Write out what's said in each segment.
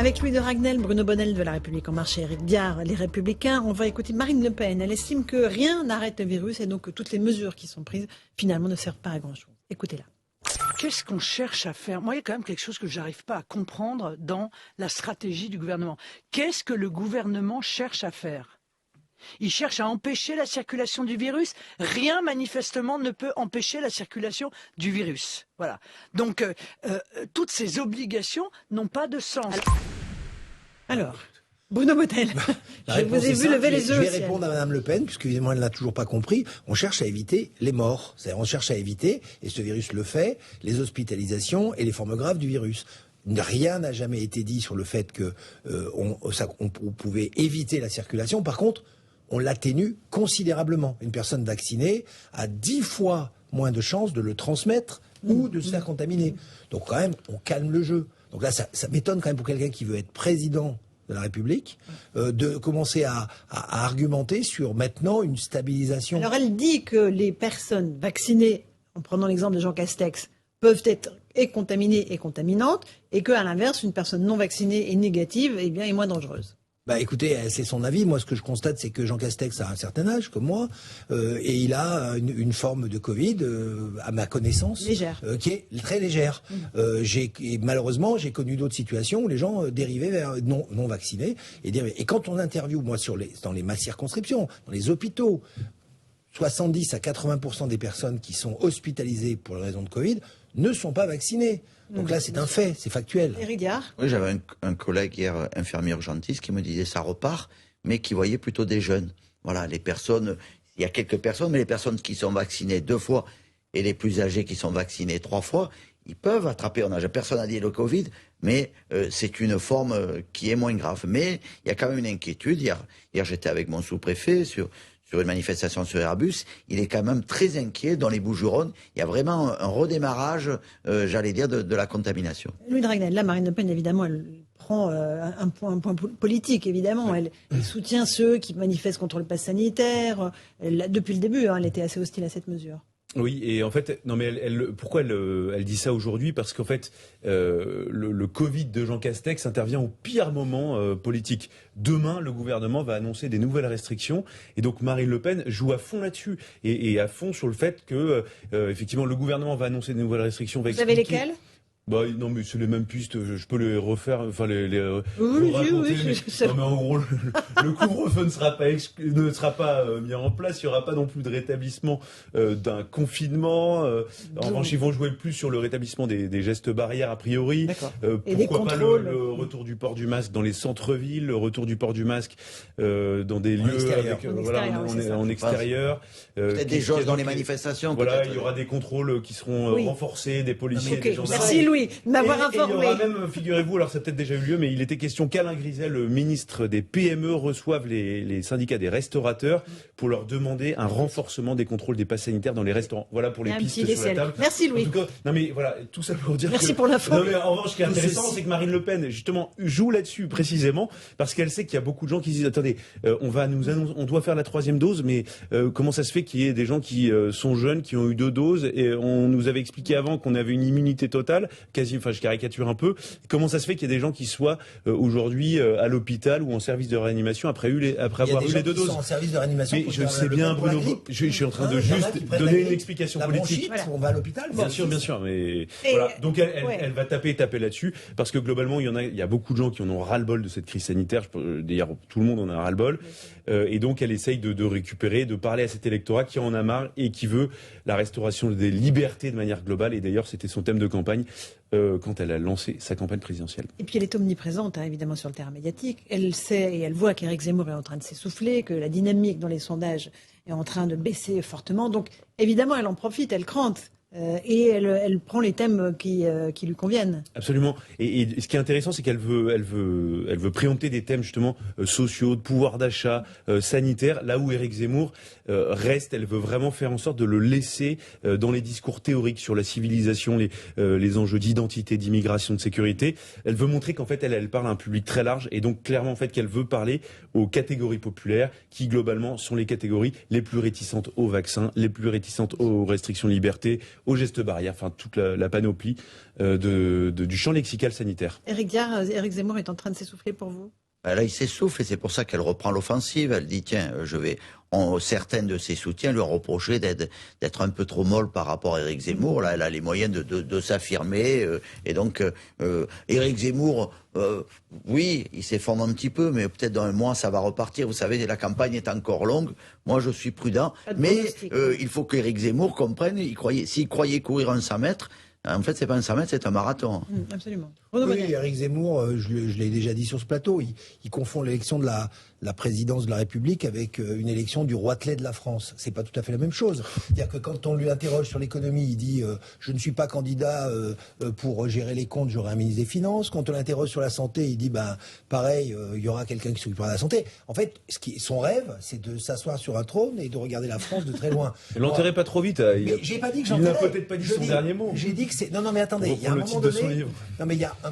Avec Louis de Ragnel, Bruno Bonnell de La République En Marche et Éric Diard, les Républicains, on va écouter Marine Le Pen. Elle estime que rien n'arrête le virus et donc que toutes les mesures qui sont prises, finalement, ne servent pas à grand-chose. Écoutez-la. Qu'est-ce qu'on cherche à faire? Moi, il y a quand même quelque chose que je n'arrive pas à comprendre dans la stratégie du gouvernement. Qu'est-ce que le gouvernement cherche à faire? Il cherche à empêcher la circulation du virus. Rien, manifestement, ne peut empêcher la circulation du virus. Voilà. Donc, toutes ces obligations n'ont pas de sens. Alors, Bruno Bonnell, je vous ai vu lever les yeux. Je vais répondre à Mme Le Pen, puisque évidemment elle n'a toujours pas compris. On cherche à éviter les morts. C'est-à-dire on cherche à éviter, et ce virus le fait, les hospitalisations et les formes graves du virus. Rien n'a jamais été dit sur le fait que on pouvait éviter la circulation. Par contre, on l'atténue considérablement. Une personne vaccinée a 10 fois moins de chances de le transmettre ou de se faire contaminer. Donc quand même, on calme le jeu. Donc là, ça m'étonne quand même pour quelqu'un qui veut être président de la République, de commencer à argumenter sur maintenant une stabilisation. Alors elle dit que les personnes vaccinées, en prenant l'exemple de Jean Castex, peuvent être et contaminées et contaminantes, et qu'à l'inverse, une personne non vaccinée et négative est moins dangereuse. Bah écoutez, c'est son avis. Moi, ce que je constate, c'est que Jean Castex a un certain âge, comme moi, et il a une forme de Covid, à ma connaissance, légère, qui est très légère. Malheureusement, j'ai connu d'autres situations où les gens dérivaient vers non vaccinés et quand on interviewe, moi, dans ma circonscription, dans les hôpitaux, 70 à 80% des personnes qui sont hospitalisées pour les raisons de Covid ne sont pas vaccinées. Donc là, c'est un fait, c'est factuel. Éric Diard. Oui, j'avais un collègue hier, infirmier urgentiste, qui me disait ça repart, mais qui voyait plutôt des jeunes. Voilà, les personnes, il y a quelques personnes, mais les personnes qui sont vaccinées 2 fois et les plus âgés qui sont vaccinés 3 fois, ils peuvent attraper. Personne n'a dit le Covid, mais c'est une forme qui est moins grave. Mais il y a quand même une inquiétude. Hier j'étais avec mon sous-préfet sur une manifestation sur Airbus, il est quand même très inquiet dans les Bouches-du-Rhône. Il y a vraiment un redémarrage, j'allais dire, de la contamination. Louis de Ragnel, là, Marine Le Pen, évidemment, elle prend un point politique, évidemment. Elle soutient ceux qui manifestent contre le pass sanitaire. Depuis le début, elle était assez hostile à cette mesure. Oui, et en fait, non mais pourquoi elle dit ça aujourd'hui? Parce qu'en fait, le Covid de Jean Castex intervient au pire moment politique. Demain, le gouvernement va annoncer des nouvelles restrictions, et donc Marine Le Pen joue à fond là-dessus, et à fond sur le fait que, effectivement, le gouvernement va annoncer des nouvelles restrictions. Vous savez lesquelles? Bah non, mais c'est les mêmes pistes, je peux les refaire, enfin oui, non mais en gros le couvre-feu ne sera pas mis en place, il y aura pas non plus de rétablissement d'un confinement. En revanche, ils vont jouer plus sur le rétablissement des gestes barrières a priori. Et des pourquoi contrôles. pas le retour du port du masque dans les centres-villes, le retour du port du masque dans des lieux en extérieur. Peut-être des jauges dans les manifestations. Voilà, il y aura des contrôles qui seront renforcés, des policiers, des gendarmes. Merci Louis m'avoir informé. Il y aura même, figurez-vous, alors ça a peut-être déjà eu lieu, mais il était question qu'Alain Griset, le ministre des PME, reçoive les syndicats des restaurateurs pour leur demander un renforcement des contrôles des passes sanitaires dans les restaurants. Voilà pour les pistes sur la table. Merci Louis. En tout cas, non mais voilà, tout ça pour dire Merci pour l'info. Non mais en revanche, ce qui est intéressant, c'est que Marine Le Pen, justement, joue là-dessus précisément, parce qu'elle sait qu'il y a beaucoup de gens qui disent, attendez, on doit faire la 3e dose, mais comment ça se fait qu'il y ait des gens qui sont jeunes, qui ont eu 2 doses, et on nous avait expliqué avant qu'on avait une immunité totale, enfin je caricature un peu, comment ça se fait qu'il y ait des gens qui soient aujourd'hui à l'hôpital ou en service de réanimation après avoir eu les 2 doses. En service de réanimation. Mais je sais bien, Bruno, je suis en train de juste donner une explication politique. On va à l'hôpital. Bien sûr, mais voilà. Donc elle va taper là-dessus, parce que globalement il y a beaucoup de gens qui en ont ras-le-bol de cette crise sanitaire. D'ailleurs, tout le monde en a ras-le-bol, et donc elle essaye de récupérer, de parler à cet électorat qui en a marre et qui veut la restauration des libertés de manière globale. Et d'ailleurs, c'était son thème de campagne quand elle a lancé sa campagne présidentielle. Et puis elle est omniprésente, évidemment, sur le terrain médiatique. Elle sait et elle voit qu'Éric Zemmour est en train de s'essouffler, que la dynamique dans les sondages est en train de baisser fortement. Donc, évidemment, elle en profite, elle crante. Et elle prend les thèmes qui lui conviennent. Absolument. Et ce qui est intéressant, c'est qu'elle veut préempter des thèmes justement sociaux, de pouvoir d'achat, sanitaire, là où Éric Zemmour reste. Elle veut vraiment faire en sorte de le laisser dans les discours théoriques sur la civilisation, les enjeux d'identité, d'immigration, de sécurité. Elle veut montrer qu'en fait, elle parle à un public très large, et donc clairement en fait qu'elle veut parler aux catégories populaires qui globalement sont les catégories les plus réticentes aux vaccins, les plus réticentes aux restrictions de liberté, aux gestes barrières, enfin toute la panoplie du champ lexical sanitaire. Éric Diard, Éric Zemmour est en train de s'essouffler pour vous? Là, il s'essouffle et c'est pour ça qu'elle reprend l'offensive. Elle dit, tiens, certains de ses soutiens lui ont reproché d'être un peu trop molle par rapport à Éric Zemmour. Là, elle a les moyens de s'affirmer. Et donc, Éric Zemmour, oui, il s'effondre un petit peu, mais peut-être dans un mois, ça va repartir. Vous savez, la campagne est encore longue. Moi, je suis prudent. Mais il faut qu'Éric Zemmour comprenne, s'il croyait courir un 100 mètres, en fait, c'est pas un 100 mètres, c'est un marathon. Absolument. Oui, Éric Zemmour, je l'ai déjà dit sur ce plateau, il confond l'élection de la présidence de la République avec une élection du roitelet de la France. C'est pas tout à fait la même chose. C'est-à-dire que quand on lui interroge sur l'économie, il dit je ne suis pas candidat pour gérer les comptes, j'aurai un ministre des Finances. Quand on l'interroge sur la santé, il dit pareil, il y aura quelqu'un qui s'occupera de la santé. En fait, son rêve, c'est de s'asseoir sur un trône et de regarder la France de très loin. L'enterrez pas trop vite. Mais j'ai pas dit que j'enterrais. Il n'a peut-être pas dit son dernier mot. J'ai dit que c'est. Non, mais attendez, il y a un moment donné. Non, mais il y a un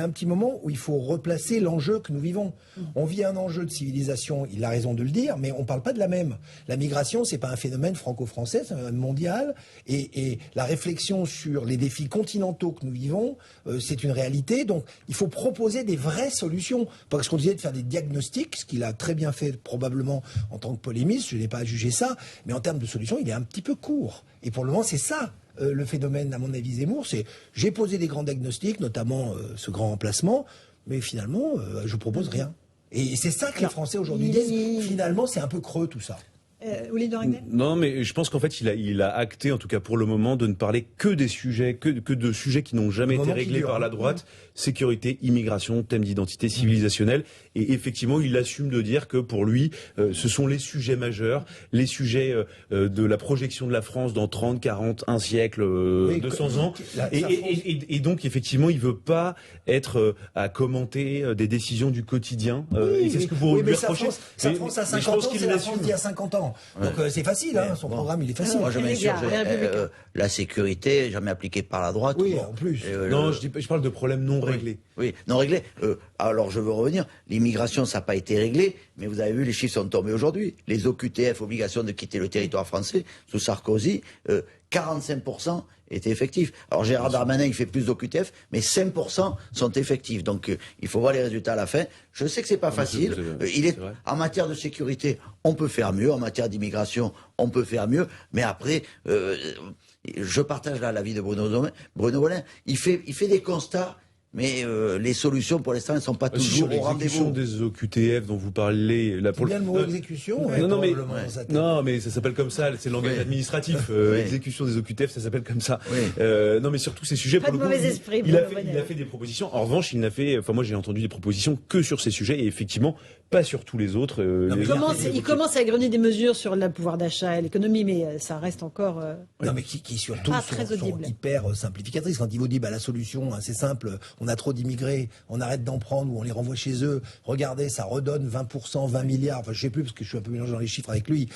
petit moment où il faut replacer l'enjeu que nous vivons. On vit un enjeu de civilisation, il a raison de le dire, mais on ne parle pas de la même. La migration, c'est pas un phénomène franco-français, c'est un phénomène mondial. Et la réflexion sur les défis continentaux que nous vivons, c'est une réalité. Donc, il faut proposer des vraies solutions. Parce qu'on disait de faire des diagnostics, ce qu'il a très bien fait probablement en tant que polémiste, je n'ai pas à juger ça, mais en termes de solutions, il est un petit peu court. Et pour le moment, c'est ça. Le phénomène, à mon avis, Zemmour, c'est j'ai posé des grands diagnostics, notamment ce grand remplacement, mais finalement, je propose rien. Et c'est ça que les Français aujourd'hui disent. Finalement, c'est un peu creux tout ça. Non, mais je pense qu'en fait, il a acté, en tout cas pour le moment, de ne parler que des sujets, que de sujets qui n'ont jamais été réglés par la droite. Sécurité, immigration, thème d'identité civilisationnelle. Et effectivement, il assume de dire que pour lui, ce sont les sujets majeurs, les sujets de la projection de la France dans 30, 40, un siècle, 200 ans. Et donc, effectivement, il veut pas être à commenter des décisions du quotidien. Et c'est ce que vous lui reprochez. Sa France à 50 ans, c'est la France d'il y a 50 ans. Donc c'est facile, son programme, il est facile. Moi, je m'assure, la sécurité, jamais appliquée par la droite. Oui, en plus. Non, je parle de problèmes non réglés. Oui, non réglés. Alors, je veux revenir. L'immigration, ça n'a pas été réglé, mais vous avez vu, les chiffres sont tombés aujourd'hui. Les OQTF, obligation de quitter le territoire français, sous Sarkozy, 45% étaient effectifs. Alors, Gérard Darmanin, il fait plus d'OQTF, mais 5% sont effectifs. Donc, il faut voir les résultats à la fin. Je sais que c'est pas facile. En matière de sécurité, on peut faire mieux. En matière d'immigration, on peut faire mieux. Mais après, je partage là l'avis de Bruno Bollin. Il fait des constats. Mais les solutions, pour l'instant, elles ne sont pas toujours au rendez-vous. Des OQTF dont vous parlez... C'est bien le mot exécution. Non, mais ça s'appelle comme ça, c'est le langage administratif. Exécution des OQTF, ça s'appelle comme ça. Non, mais surtout ces sujets, pour le coup, il a fait des propositions. En revanche, moi j'ai entendu des propositions que sur ces sujets, et effectivement, pas sur tous les autres. Il commence à égrener des mesures sur le pouvoir d'achat et l'économie, mais ça reste encore... Non, mais qui surtout sont hyper simplificatrices. Quand il vous dit, la solution, c'est simple, on a trop d'immigrés, on arrête d'en prendre ou on les renvoie chez eux. Regardez, ça redonne 20%, 20 milliards, enfin je sais plus parce que je suis un peu mélangé dans les chiffres avec lui,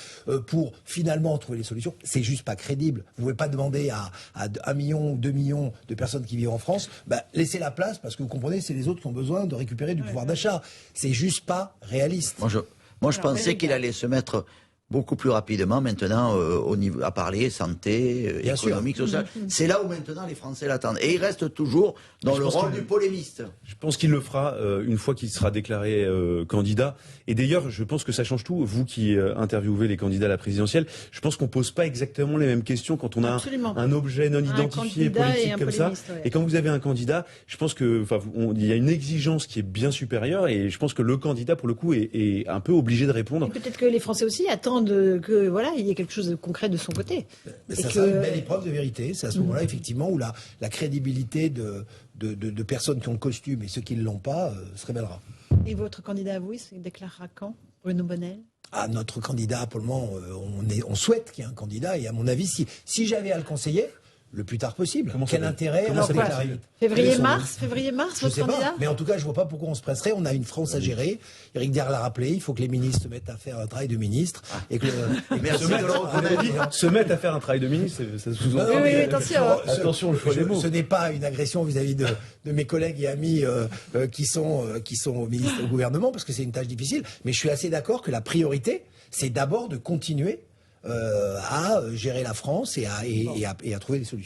pour finalement trouver les solutions. C'est juste pas crédible. Vous pouvez pas demander à 1 million ou 2 millions de personnes qui vivent en France, laissez la place parce que vous comprenez, c'est les autres qui ont besoin de récupérer du pouvoir d'achat. C'est juste pas réaliste. Moi je pensais qu'il allait se mettre beaucoup plus rapidement maintenant au niveau à parler santé, économique, social. C'est là où maintenant les Français l'attendent. Et il reste toujours dans le rôle du polémiste. Je pense qu'il le fera une fois qu'il sera déclaré candidat. Et d'ailleurs, je pense que ça change tout. Vous qui interviewez les candidats à la présidentielle, je pense qu'on pose pas exactement les mêmes questions quand on a un objet non identifié politique comme ça. Et quand vous avez un candidat, je pense que il y a une exigence qui est bien supérieure. Et je pense que le candidat, pour le coup, est un peu obligé de répondre. Peut-être que les Français aussi attendent que il y ait quelque chose de concret de son côté. Ça sera une belle épreuve de vérité. C'est à ce moment-là, effectivement, où la crédibilité de personnes qui ont le costume et ceux qui ne l'ont pas se révélera. Et votre candidat à vous, il se déclarera quand, Bruno Bonnell? Notre candidat, pour le moment, on souhaite qu'il y ait un candidat. Et à mon avis, si j'avais à le conseiller, le plus tard possible. Quel intérêt alors, Février-mars, votre candidat? Mais en tout cas, je vois pas pourquoi on se presserait. On a une France à gérer. Éric Diard l'a rappelé. Il faut que les ministres se mettent à faire un travail de ministre. Et que se mettent à faire un travail de ministre, ça sous-entend. Oui, attention, le choix des mots. Ce n'est pas une agression vis-à-vis de mes collègues et amis qui sont au gouvernement, parce que c'est une tâche difficile. Mais je suis assez d'accord que la priorité, c'est d'abord de continuer à gérer la France et à trouver des solutions.